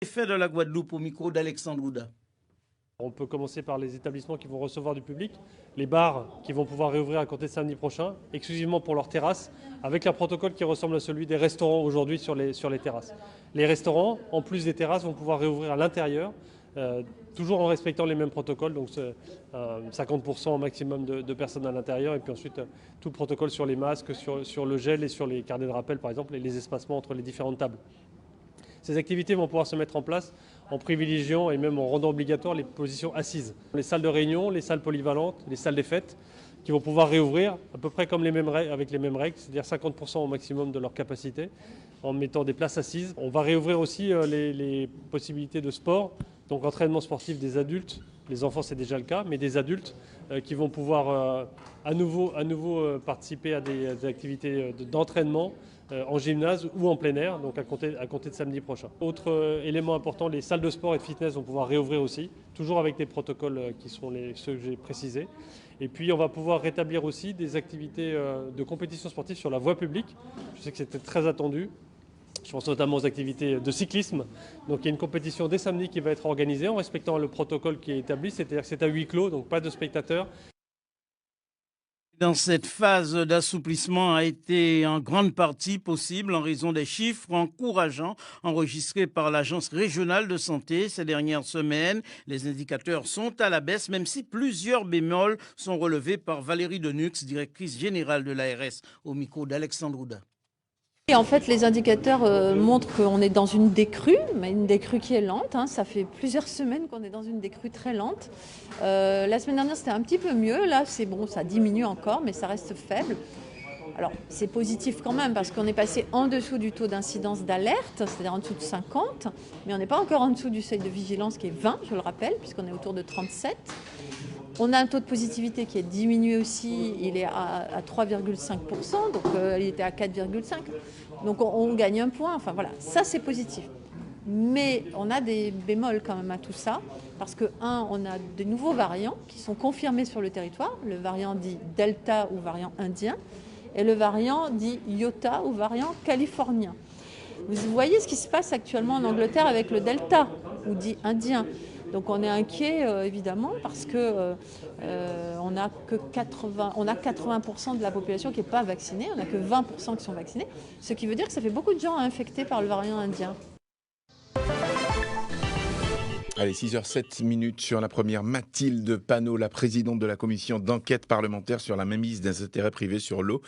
Fait de la Guadeloupe au micro d'Alexandre Ouda. On peut commencer par les établissements qui vont recevoir du public, les bars qui vont pouvoir réouvrir à compter de samedi prochain, exclusivement pour leurs terrasses, avec un protocole qui ressemble à celui des restaurants aujourd'hui sur les terrasses. Les restaurants, en plus des terrasses, vont pouvoir réouvrir à l'intérieur, toujours en respectant les mêmes protocoles, donc 50% au maximum de personnes à l'intérieur, et puis ensuite tout le protocole sur les masques, sur le gel et sur les carnets de rappel par exemple, et les espacements entre les différentes tables. Ces activités vont pouvoir se mettre en place en privilégiant et même en rendant obligatoire les positions assises. Les salles de réunion, les salles polyvalentes, les salles des fêtes qui vont pouvoir réouvrir à peu près comme avec les mêmes règles, c'est-à-dire 50% au maximum de leur capacité en mettant des places assises. On va réouvrir aussi les possibilités de sport, donc entraînement sportif des adultes. Les enfants, c'est déjà le cas, mais des adultes qui vont pouvoir à nouveau participer à des activités d'entraînement en gymnase ou en plein air, donc à compter de samedi prochain. Autre élément important, les salles de sport et de fitness vont pouvoir réouvrir aussi, toujours avec des protocoles qui sont ceux que j'ai précisés. Et puis on va pouvoir rétablir aussi des activités de compétition sportive sur la voie publique. Je sais que c'était très attendu. Je pense notamment aux activités de cyclisme. Donc il y a une compétition dès samedi qui va être organisée en respectant le protocole qui est établi, c'est-à-dire que c'est à huis clos, donc pas de spectateurs. Dans cette phase d'assouplissement a été en grande partie possible en raison des chiffres encourageants enregistrés par l'Agence régionale de santé ces dernières semaines. Les indicateurs sont à la baisse, même si plusieurs bémols sont relevés par Valérie Denux, directrice générale de l'ARS, au micro d'Alexandre Ouda. Et en fait, les indicateurs montrent qu'on est dans une décrue, mais une décrue qui est lente. Ça fait plusieurs semaines qu'on est dans une décrue très lente. La semaine dernière, c'était un petit peu mieux. Là, c'est bon, ça diminue encore, mais ça reste faible. Alors, c'est positif quand même parce qu'on est passé en dessous du taux d'incidence d'alerte, c'est-à-dire en dessous de 50, mais on n'est pas encore en dessous du seuil de vigilance qui est 20, je le rappelle, puisqu'on est autour de 37. On a un taux de positivité qui est diminué aussi, il est à 3,5%, donc il était à 4,5%. Donc on gagne un point, enfin voilà, ça c'est positif. Mais on a des bémols quand même à tout ça, parce que on a de nouveaux variants qui sont confirmés sur le territoire, le variant dit Delta ou variant indien, et le variant dit Iota ou variant californien. Vous voyez ce qui se passe actuellement en Angleterre avec le Delta, ou dit indien. Donc on est inquiet évidemment parce que on a 80% de la population qui n'est pas vaccinée, on n'a que 20% qui sont vaccinés, ce qui veut dire que ça fait beaucoup de gens infectés par le variant indien. Allez, 6h07 sur la première. Mathilde Panot, la présidente de la commission d'enquête parlementaire sur la mainmise des intérêts privés sur l'eau,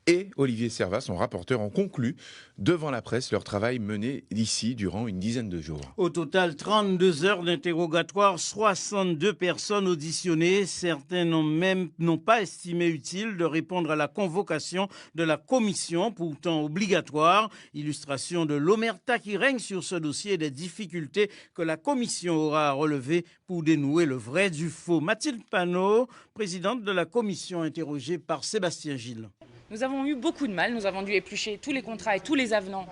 et Olivier Servat, son rapporteur, ont conclu devant la presse leur travail mené ici durant une dizaine de jours. Au total, 32 heures d'interrogatoire, 62 personnes auditionnées. Certains n'ont pas estimé utile de répondre à la convocation de la commission, pourtant obligatoire. Illustration de l'omerta qui règne sur ce dossier et des difficultés que la commission aura à relever pour dénouer le vrai du faux. Mathilde Panot, présidente de la commission, interrogée par Sébastien Gilles. Nous avons eu beaucoup de mal, nous avons dû éplucher tous les contrats et tous les avenants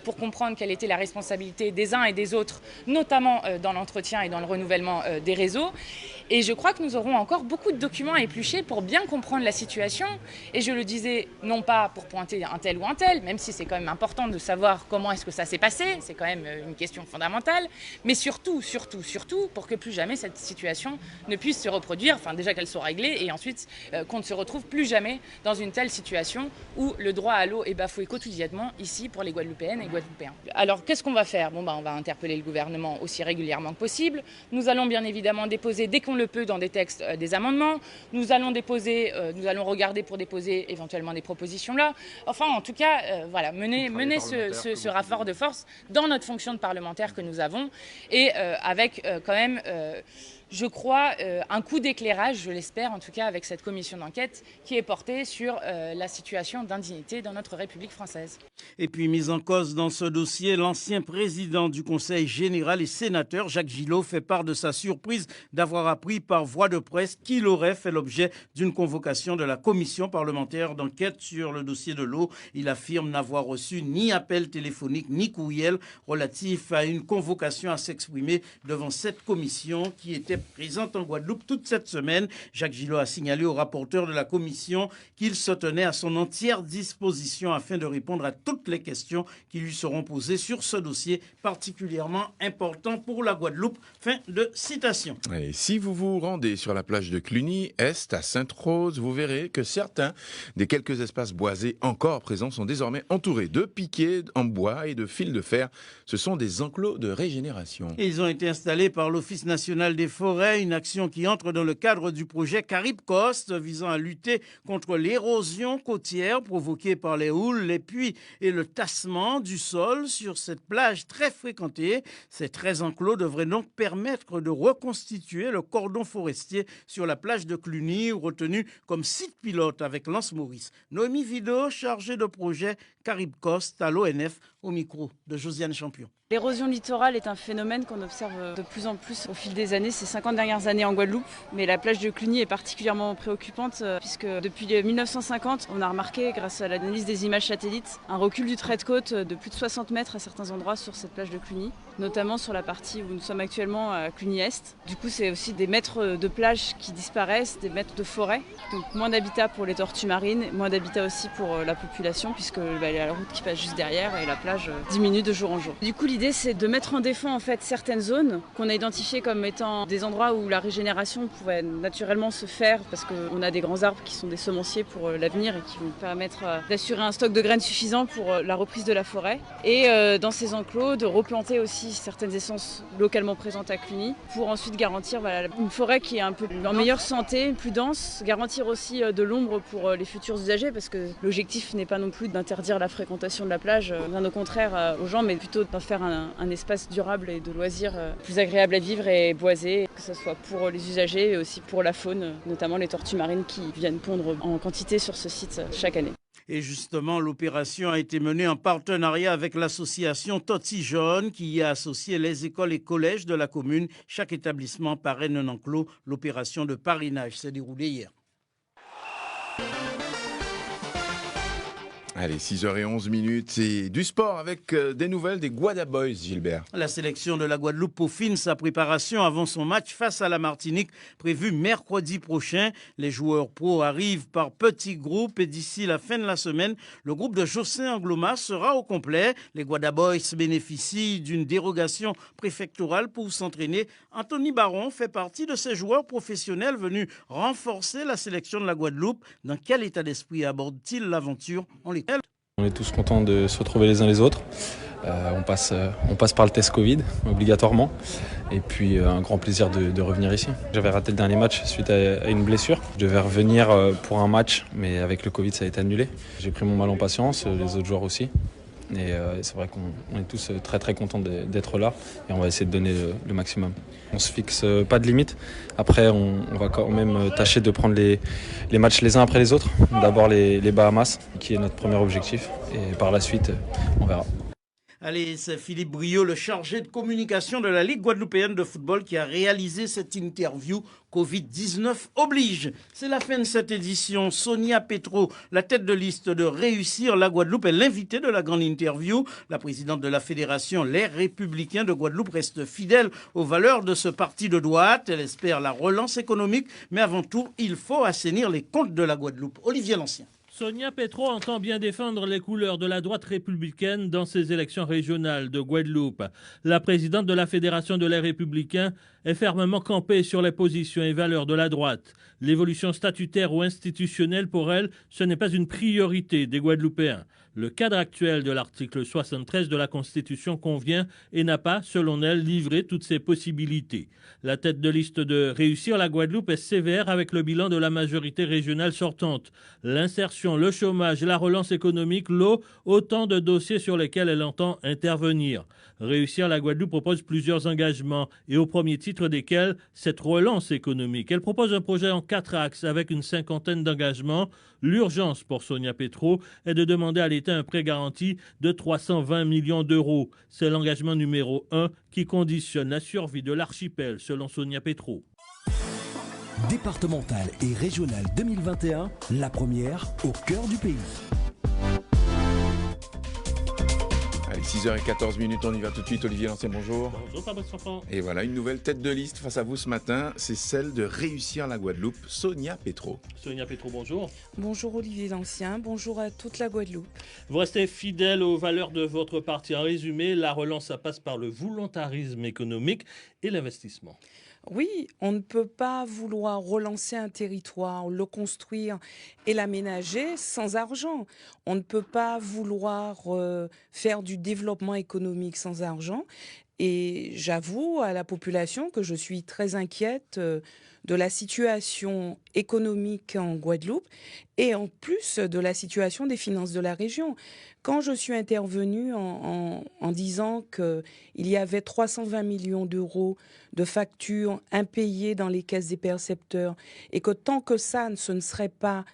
pour comprendre quelle était la responsabilité des uns et des autres, notamment dans l'entretien et dans le renouvellement des réseaux. Et je crois que nous aurons encore beaucoup de documents à éplucher pour bien comprendre la situation. Et je le disais, non pas pour pointer un tel ou un tel, même si c'est quand même important de savoir comment est-ce que ça s'est passé, c'est quand même une question fondamentale, mais surtout, pour que plus jamais cette situation ne puisse se reproduire, enfin déjà qu'elle soit réglée, et ensuite qu'on ne se retrouve plus jamais dans une telle situation où le droit à l'eau est bafoué quotidiennement ici pour les Guadeloupéennes et Guadeloupéens. Alors qu'est-ce qu'on va faire ? On va interpeller le gouvernement aussi régulièrement que possible. Nous allons bien évidemment déposer dès qu'on le peut dans des textes des amendements. Nous allons regarder pour déposer éventuellement des propositions là. Enfin en tout cas mener ce rapport de force dans notre fonction de parlementaire que nous avons et avec quand même je crois, un coup d'éclairage, je l'espère en tout cas, avec cette commission d'enquête qui est portée sur la situation d'indignité dans notre République française. Et puis, mise en cause dans ce dossier, l'ancien président du Conseil général et sénateur, Jacques Gillot, fait part de sa surprise d'avoir appris par voie de presse qu'il aurait fait l'objet d'une convocation de la commission parlementaire d'enquête sur le dossier de l'eau. Il affirme n'avoir reçu ni appel téléphonique ni courriel relatif à une convocation à s'exprimer devant cette commission qui était d'enquête présente en Guadeloupe toute cette semaine. Jacques Gillot a signalé au rapporteur de la commission qu'il se tenait à son entière disposition afin de répondre à toutes les questions qui lui seront posées sur ce dossier particulièrement important pour la Guadeloupe. Fin de citation. Et si vous vous rendez sur la plage de Cluny, Est, à Sainte-Rose, vous verrez que certains des quelques espaces boisés encore présents sont désormais entourés de piquets en bois et de fils de fer. Ce sont des enclos de régénération. Et ils ont été installés par l'Office national des forêts, une action qui entre dans le cadre du projet Caribe Coast visant à lutter contre l'érosion côtière provoquée par les houles, les puits et le tassement du sol sur cette plage très fréquentée. Ces 13 enclos devraient donc permettre de reconstituer le cordon forestier sur la plage de Cluny, retenu comme site pilote avec l'Anse Maurice. Noémie Vidot, chargée de projet Caribe Coast à l'ONF, au micro de Josiane Champion. L'érosion littorale est un phénomène qu'on observe de plus en plus au fil des années, ces 50 dernières années en Guadeloupe. Mais la plage de Cluny est particulièrement préoccupante puisque depuis 1950, on a remarqué, grâce à l'analyse des images satellites, un recul du trait de côte de plus de 60 mètres à certains endroits sur cette plage de Cluny, notamment sur la partie où nous sommes actuellement à Cluny-Est. Du coup, c'est aussi des mètres de plage qui disparaissent, des mètres de forêt. Donc moins d'habitat pour les tortues marines, moins d'habitat aussi pour la population puisque il y a la route qui passe juste derrière et la plage diminue de jour en jour. Du coup, l'idée, c'est de mettre en défend en fait certaines zones qu'on a identifiées comme étant des endroits où la régénération pourrait naturellement se faire parce qu'on a des grands arbres qui sont des semenciers pour l'avenir et qui vont permettre d'assurer un stock de graines suffisant pour la reprise de la forêt. Et dans ces enclos, de replanter aussi certaines essences localement présentes à Cluny pour ensuite garantir une forêt qui est un peu en meilleure santé, plus dense, garantir aussi de l'ombre pour les futurs usagers parce que l'objectif n'est pas non plus d'interdire la fréquentation de la plage, bien au contraire aux gens, mais plutôt d'en faire un espace durable et de loisirs plus agréable à vivre et boisé, que ce soit pour les usagers et aussi pour la faune, notamment les tortues marines qui viennent pondre en quantité sur ce site chaque année. Et justement, l'opération a été menée en partenariat avec l'association Toti Jaune qui y a associé les écoles et collèges de la commune. Chaque établissement parraine un enclos. L'opération de parrainage s'est déroulée hier. Allez, 6h11 et du sport avec des nouvelles des Guada Boys, Gilbert. La sélection de la Guadeloupe peaufine sa préparation avant son match face à la Martinique prévu mercredi prochain. Les joueurs pros arrivent par petits groupes et d'ici la fin de la semaine, le groupe de José Angloma sera au complet. Les Guada Boys bénéficient d'une dérogation préfectorale pour s'entraîner. Anthony Baron fait partie de ces joueurs professionnels venus renforcer la sélection de la Guadeloupe. Dans quel état d'esprit aborde-t-il l'aventure? On est tous contents de se retrouver les uns les autres. On passe par le test Covid, obligatoirement. Et puis un grand plaisir de revenir ici. J'avais raté le dernier match suite à une blessure. Je devais revenir pour un match, mais avec le Covid, ça a été annulé. J'ai pris mon mal en patience, les autres joueurs aussi. Et c'est vrai qu'on est tous très très contents d'être là et on va essayer de donner le maximum. On se fixe pas de limite. Après, on va quand même tâcher de prendre les matchs les uns après les autres. D'abord les Bahamas, qui est notre premier objectif. Et par la suite, on verra. Allez, c'est Philippe Briot, le chargé de communication de la Ligue guadeloupéenne de football qui a réalisé cette interview. Covid-19 oblige. C'est la fin de cette édition. Sonia Petro, la tête de liste de Réussir la Guadeloupe, est l'invitée de la grande interview. La présidente de la fédération Les Républicains de Guadeloupe reste fidèle aux valeurs de ce parti de droite. Elle espère la relance économique, mais avant tout, il faut assainir les comptes de la Guadeloupe. Olivier Lancien. Sonia Petro entend bien défendre les couleurs de la droite républicaine dans ces élections régionales de Guadeloupe. La présidente de la Fédération de les Républicains est fermement campée sur les positions et valeurs de la droite. L'évolution statutaire ou institutionnelle pour elle, ce n'est pas une priorité des Guadeloupéens. Le cadre actuel de l'article 73 de la Constitution convient et n'a pas, selon elle, livré toutes ses possibilités. La tête de liste de Réussir la Guadeloupe est sévère avec le bilan de la majorité régionale sortante. L'insertion, le chômage, la relance économique, l'eau, autant de dossiers sur lesquels elle entend intervenir. Réussir la Guadeloupe propose plusieurs engagements et au premier titre desquels cette relance économique. Elle propose un projet en 4 axes avec une 50aine d'engagements. L'urgence pour Sonia Petro est de demander à l'État un prêt garanti de 320 millions d'euros. C'est l'engagement numéro 1 qui conditionne la survie de l'archipel, selon Sonia Petro. Départementale et régionale 2021, la première au cœur du pays. Allez, 6h14, on y va tout de suite. Olivier Lancet, bonjour. Bonjour Fabrice Franck. Et voilà, une nouvelle tête de liste face à vous ce matin, c'est celle de Réussir la Guadeloupe, Sonia Petro. Sonia Petro, bonjour. Bonjour Olivier Lancien, bonjour à toute la Guadeloupe. Vous restez fidèle aux valeurs de votre parti. En résumé, la relance, ça passe par le volontarisme économique et l'investissement. Oui, on ne peut pas vouloir relancer un territoire, le construire et l'aménager sans argent. On ne peut pas vouloir faire du développement économique sans argent. Et j'avoue à la population que je suis très inquiète de la situation économique en Guadeloupe et en plus de la situation des finances de la région. Quand je suis intervenue en disant qu'il y avait 320 millions d'euros de factures impayées dans les caisses des percepteurs et que tant que ça ce ne serait pas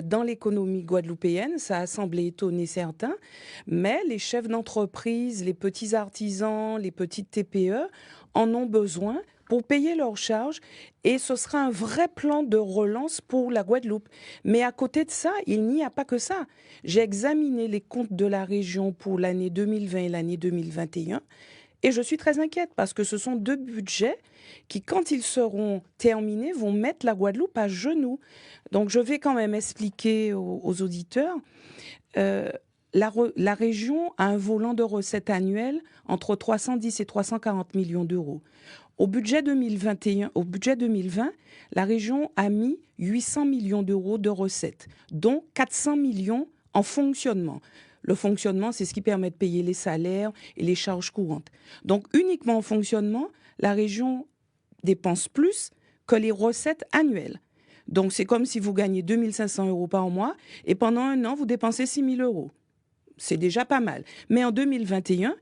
dans l'économie guadeloupéenne, ça a semblé étonner certains, mais les chefs d'entreprise, les petits artisans, les petites TPE en ont besoin pour payer leurs charges et ce sera un vrai plan de relance pour la Guadeloupe. Mais à côté de ça, il n'y a pas que ça. J'ai examiné les comptes de la région pour l'année 2020 et l'année 2021 et je suis très inquiète parce que ce sont deux budgets qui, quand ils seront terminés, vont mettre la Guadeloupe à genoux. Donc je vais quand même expliquer aux auditeurs. La région a un volant de recettes annuelles entre 310 et 340 millions d'euros. Au budget 2020, la région a mis 800 millions d'euros de recettes, dont 400 millions en fonctionnement. Le fonctionnement, c'est ce qui permet de payer les salaires et les charges courantes. Donc, uniquement en fonctionnement, la région dépense plus que les recettes annuelles. Donc, c'est comme si vous gagnez 2 500 euros par mois et pendant un an, vous dépensez 6 000 euros. C'est déjà pas mal. Mais en 2021,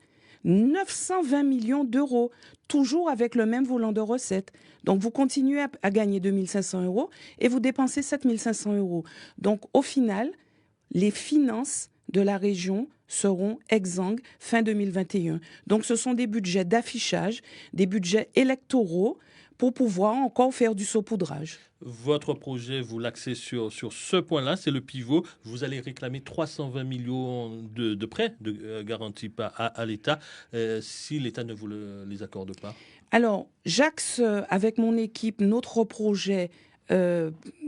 920 millions d'euros, toujours avec le même volant de recettes. Donc, vous continuez à gagner 2 500 euros et vous dépensez 7 500 euros. Donc, au final, les finances de la région seront exsangues fin 2021. Donc, ce sont des budgets d'affichage, des budgets électoraux pour pouvoir encore faire du saupoudrage. Votre projet, vous l'axez sur ce point-là, c'est le pivot. Vous allez réclamer 320 millions de prêts garantis à l'État si l'État ne vous les accorde pas. Alors, j'axe avec mon équipe notre projet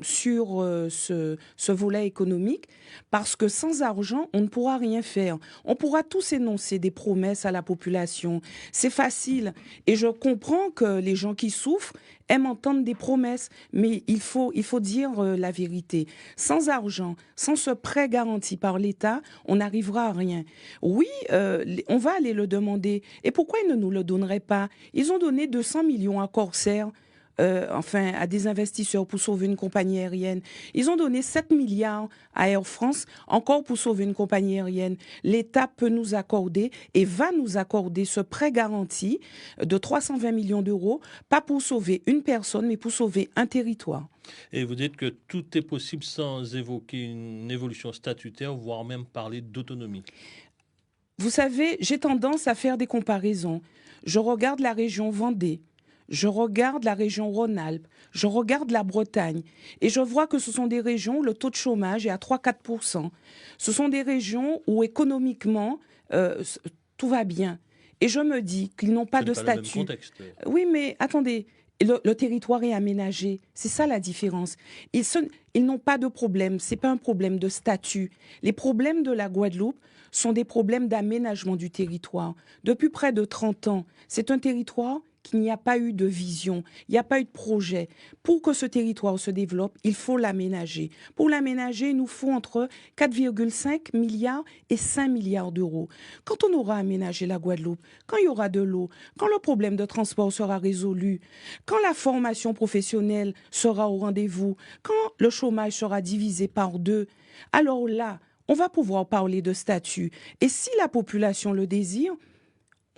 sur ce volet économique parce que sans argent, on ne pourra rien faire. On pourra tous énoncer des promesses à la population. C'est facile et je comprends que les gens qui souffrent aiment entendre des promesses, mais il faut dire la vérité. Sans argent, sans ce prêt garanti par l'État, on n'arrivera à rien. Oui, on va aller le demander. Et pourquoi ils ne nous le donneraient pas? Ils ont donné 200 millions à Corsair, à des investisseurs pour sauver une compagnie aérienne. Ils ont donné 7 milliards à Air France, encore pour sauver une compagnie aérienne. L'État peut nous accorder et va nous accorder ce prêt garanti de 320 millions d'euros, pas pour sauver une personne, mais pour sauver un territoire. Et vous dites que tout est possible sans évoquer une évolution statutaire, voire même parler d'autonomie. Vous savez, j'ai tendance à faire des comparaisons. Je regarde la région Vendée. Je regarde la région Rhône-Alpes, je regarde la Bretagne et je vois que ce sont des régions où le taux de chômage est à 3-4%. Ce sont des régions où économiquement tout va bien. Et je me dis qu'ils n'ont pas de statut. Oui, mais attendez, le territoire est aménagé. C'est ça la différence. Ils n'ont pas de problème. Ce n'est pas un problème de statut. Les problèmes de la Guadeloupe sont des problèmes d'aménagement du territoire. Depuis près de 30 ans, c'est un territoire qu'il n'y a pas eu de vision, il n'y a pas eu de projet. Pour que ce territoire se développe, il faut l'aménager. Pour l'aménager, il nous faut entre 4,5 milliards et 5 milliards d'euros. Quand on aura aménagé la Guadeloupe, quand il y aura de l'eau, quand le problème de transport sera résolu, quand la formation professionnelle sera au rendez-vous, quand le chômage sera divisé par 2, alors là, on va pouvoir parler de statut. Et si la population le désire,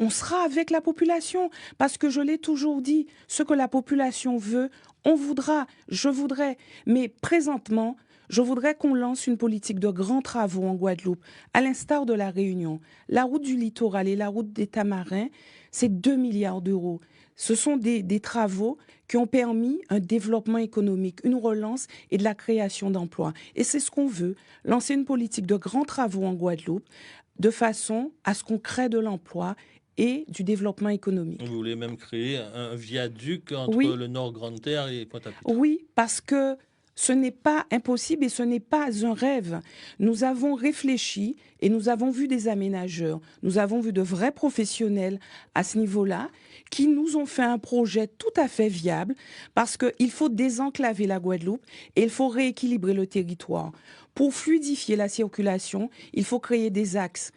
on sera avec la population, parce que je l'ai toujours dit, ce que la population veut, on voudra, je voudrais. Mais présentement, je voudrais qu'on lance une politique de grands travaux en Guadeloupe, à l'instar de la Réunion. La route du littoral et la route des Tamarins, c'est 2 milliards d'euros. Ce sont des travaux qui ont permis un développement économique, une relance et de la création d'emplois. Et c'est ce qu'on veut, lancer une politique de grands travaux en Guadeloupe, de façon à ce qu'on crée de l'emploi et du développement économique. Vous voulez même créer un viaduc entre Oui. le Nord Grande-Terre et Pointe-à-Pitre. Oui, parce que ce n'est pas impossible et ce n'est pas un rêve. Nous avons réfléchi et nous avons vu des aménageurs, nous avons vu de vrais professionnels à ce niveau-là qui nous ont fait un projet tout à fait viable parce qu'il faut désenclaver la Guadeloupe et il faut rééquilibrer le territoire. Pour fluidifier la circulation, il faut créer des axes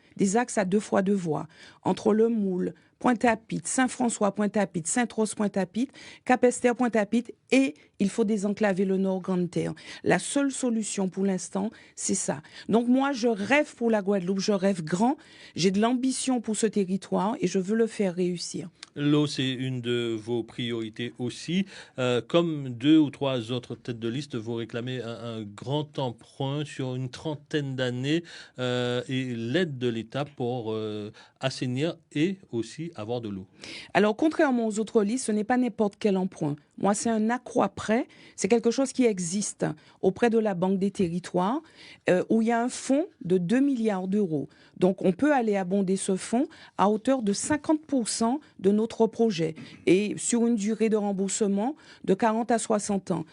à 2 fois 2 voies entre le Moule, Pointe-à-Pitre, Saint-François, Pointe-à-Pitre, Sainte-Rose, Pointe-à-Pitre, Capesterre, Pointe-à-Pitre et il faut désenclaver le Nord Grande-Terre. La seule solution pour l'instant, c'est ça. Donc moi, je rêve pour la Guadeloupe, je rêve grand, j'ai de l'ambition pour ce territoire et je veux le faire réussir. L'eau, c'est une de vos priorités aussi. Comme 2 ou 3 autres têtes de liste, vous réclamez un grand emprunt sur une trentaine d'années et l'aide de l'État pour assainir et aussi avoir de l'eau. Alors, contrairement aux autres listes, ce n'est pas n'importe quel emprunt. Moi, c'est un accroît-prêt. C'est quelque chose qui existe auprès de la Banque des Territoires, où il y a un fonds de 2 milliards d'euros. Donc, on peut aller abonder ce fonds à hauteur de 50% de notre projet et sur une durée de remboursement de 40 à 60 ans.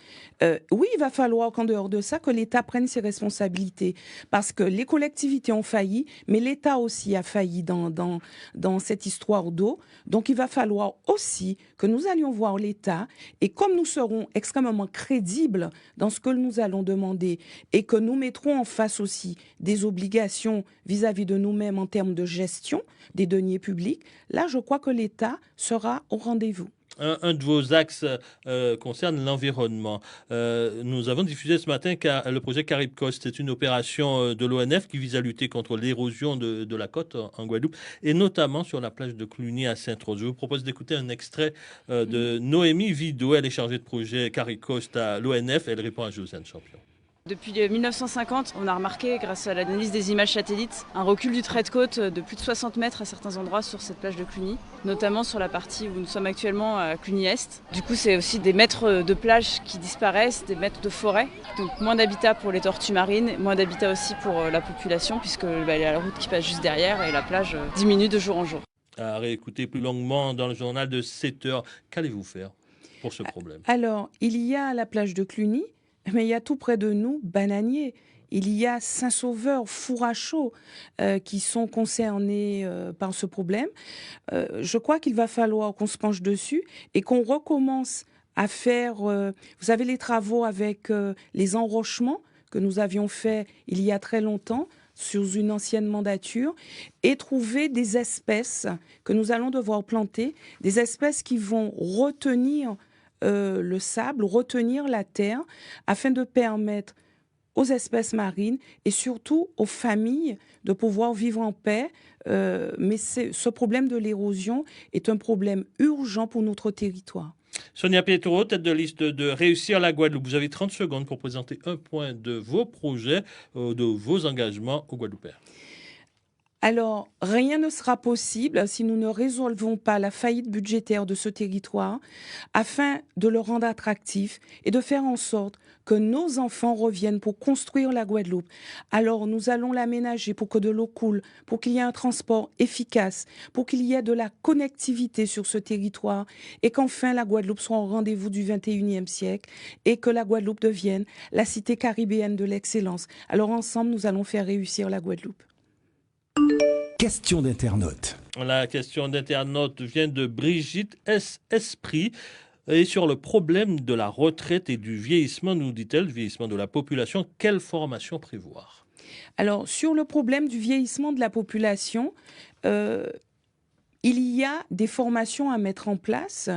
Oui, il va falloir qu'en dehors de ça, que l'État prenne ses responsabilités parce que les collectivités ont failli, mais l'État aussi a failli dans cette histoire d'eau. Donc, il va falloir aussi que nous allions voir l'État et comme nous serons extrêmement crédibles dans ce que nous allons demander et que nous mettrons en face aussi des obligations vis-à-vis de nous-mêmes en termes de gestion des deniers publics, là, je crois que l'État sera au rendez-vous. Un de vos axes concerne l'environnement. Nous avons diffusé ce matin le projet Caribe Coast. C'est une opération de l'ONF qui vise à lutter contre l'érosion de la côte en Guadeloupe et notamment sur la plage de Cluny à Sainte-Rose. Je vous propose d'écouter un extrait de Noémie Vido. Elle est chargée de projet Caribe Coast à l'ONF. Elle répond à Josiane Champion. Depuis 1950, on a remarqué, grâce à l'analyse des images satellites, un recul du trait de côte de plus de 60 mètres à certains endroits sur cette plage de Cluny, notamment sur la partie où nous sommes actuellement à Cluny-Est. Du coup, c'est aussi des mètres de plage qui disparaissent, des mètres de forêt. Donc moins d'habitat pour les tortues marines, moins d'habitat aussi pour la population, puisque il y a la route qui passe juste derrière et la plage diminue de jour en jour. À réécouter plus longuement dans le journal de 7 heures. Qu'allez-vous faire pour ce problème? Alors, il y a la plage de Cluny, mais il y a tout près de nous, Bananier. Il y a Saint-Sauveur, Four-à-Chaud qui sont concernés par ce problème. Je crois qu'il va falloir qu'on se penche dessus et qu'on recommence à faire, vous savez, les travaux avec les enrochements que nous avions fait il y a très longtemps sur une ancienne mandature et trouver des espèces que nous allons devoir planter, des espèces qui vont retenir le sable, retenir la terre, afin de permettre aux espèces marines et surtout aux familles de pouvoir vivre en paix. Mais ce problème de l'érosion est un problème urgent pour notre territoire. Sonia Pietro, tête de liste de Réussir la Guadeloupe. Vous avez 30 secondes pour présenter un point de vos projets, de vos engagements aux Guadeloupéens. Alors, rien ne sera possible si nous ne résolvons pas la faillite budgétaire de ce territoire afin de le rendre attractif et de faire en sorte que nos enfants reviennent pour construire la Guadeloupe. Alors, nous allons l'aménager pour que de l'eau coule, pour qu'il y ait un transport efficace, pour qu'il y ait de la connectivité sur ce territoire et qu'enfin la Guadeloupe soit au rendez-vous du 21e siècle et que la Guadeloupe devienne la cité caribéenne de l'excellence. Alors, ensemble, nous allons faire réussir la Guadeloupe. Question d'internaute. La question d'internaute vient de Brigitte S. Esprit. Et sur le problème de la retraite et du vieillissement, nous dit-elle, vieillissement de la population, quelle formation prévoir? Alors, sur le problème du vieillissement de la population, il y a des formations à mettre en place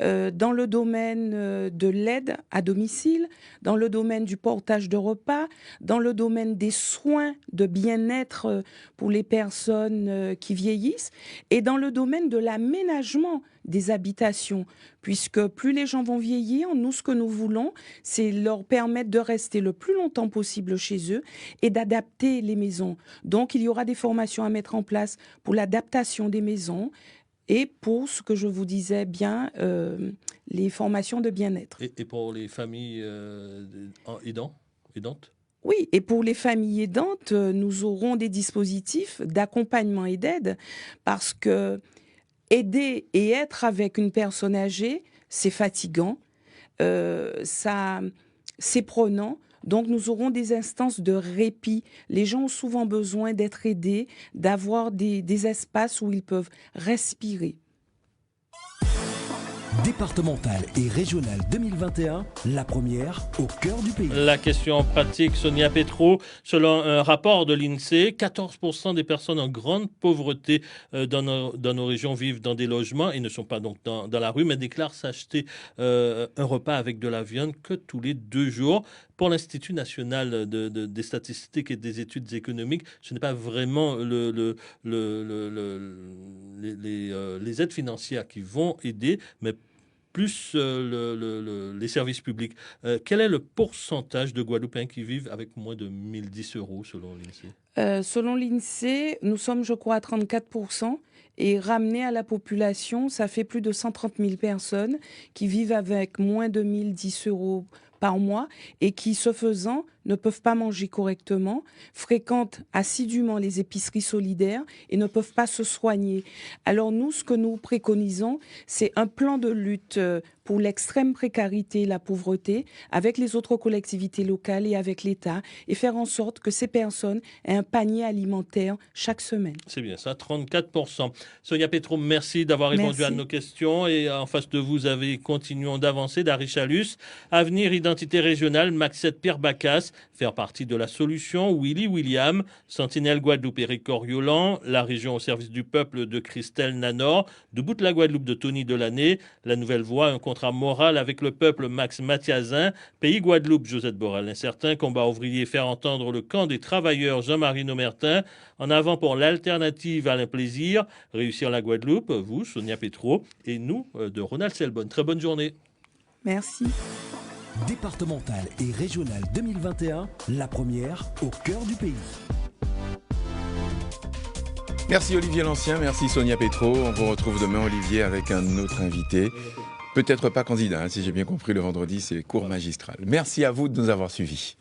dans le domaine de l'aide à domicile, dans le domaine du portage de repas, dans le domaine des soins de bien-être pour les personnes qui vieillissent et dans le domaine de l'aménagement des habitations, puisque plus les gens vont vieillir, nous, ce que nous voulons, c'est leur permettre de rester le plus longtemps possible chez eux et d'adapter les maisons. Donc, il y aura des formations à mettre en place pour l'adaptation des maisons, et pour ce que je vous disais bien, les formations de bien-être. Et pour les familles aidantes? Oui, et pour les familles aidantes, nous aurons des dispositifs d'accompagnement et d'aide parce que aider et être avec une personne âgée, c'est fatigant, c'est prenant. Donc, nous aurons des instances de répit. Les gens ont souvent besoin d'être aidés, d'avoir des espaces où ils peuvent respirer. Départementale et régionale 2021, la première au cœur du pays. La question pratique, Sonia Petro. Selon un rapport de l'INSEE, 14% des personnes en grande pauvreté dans nos régions vivent dans des logements et ne sont pas donc dans la rue, mais déclarent s'acheter un repas avec de la viande que tous les 2 jours. Pour l'Institut national des statistiques et des études économiques, ce n'est pas vraiment les aides financières qui vont aider, mais plus les services publics. Quel est le pourcentage de Guadeloupéens qui vivent avec moins de 1010 euros selon l'INSEE? Selon l'INSEE, nous sommes, je crois, à 34%. Et ramené à la population, ça fait plus de 130 000 personnes qui vivent avec moins de 1010 euros par mois et qui, ce faisant, ne peuvent pas manger correctement, fréquentent assidûment les épiceries solidaires et ne peuvent pas se soigner. Alors nous, ce que nous préconisons, c'est un plan de lutte pour l'extrême précarité et la pauvreté avec les autres collectivités locales et avec l'État et faire en sorte que ces personnes aient un panier alimentaire chaque semaine. C'est bien ça, 34%. Sonia Petro, merci d'avoir répondu à nos questions. Et en face de vous avez Continuons d'avancer d'Harry Chalus, Avenir Identité Régionale, Maxette Pierre Bacas, Faire partie de la solution, Willy William, Sentinelle Guadeloupe Éric Coriolan, La Région au service du peuple de Christelle Nanor, Debout de la Guadeloupe de Tony Delaney, La Nouvelle Voie, un contrat moral avec le peuple Max Mathiazin, Pays Guadeloupe Josette Borel Incertain, Combat ouvrier faire entendre le camp des travailleurs Jean-Marie Nomertin, En avant pour l'alternative Alain Plaisir, Réussir la Guadeloupe, vous Sonia Petro et nous de Ronald Selbonne. Très bonne journée. Merci. Départementale et régionale 2021, la première au cœur du pays. Merci Olivier Lancien, merci Sonia Petro. On vous retrouve demain Olivier avec un autre invité. Peut-être pas candidat, si j'ai bien compris, le vendredi c'est cours magistral. Merci à vous de nous avoir suivis.